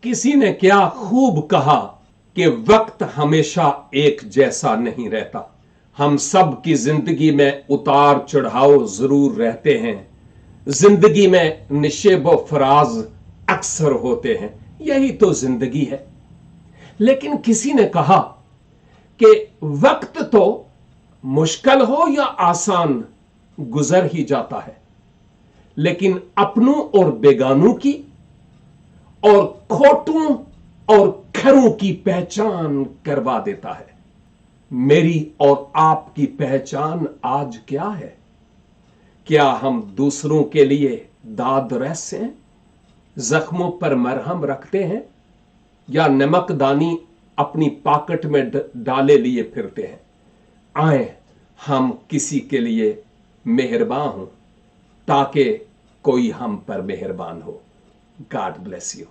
किसी ने क्या खूब कहा कि वक्त हमेशा एक जैसा नहीं रहता। हम सब की जिंदगी में उतार चढ़ाव जरूर रहते हैं। जिंदगी में निशेब व फराज अक्सर होते हैं, यही तो जिंदगी है। लेकिन किसी ने कहा कि वक्त तो मुश्किल हो या आसान गुजर ही जाता है, लेकिन अपनों और बेगानों की और खोटों और खरों की पहचान करवा देता है। मेरी और आपकी पहचान आज क्या है? क्या हम दूसरों के लिए दाद रस हैं, जख्मों पर मरहम रखते हैं, या नमकदानी अपनी पॉकेट में डाले लिए फिरते हैं? आए हम किसी के लिए मेहरबान हों ताकि कोई हम पर मेहरबान हो। God bless you.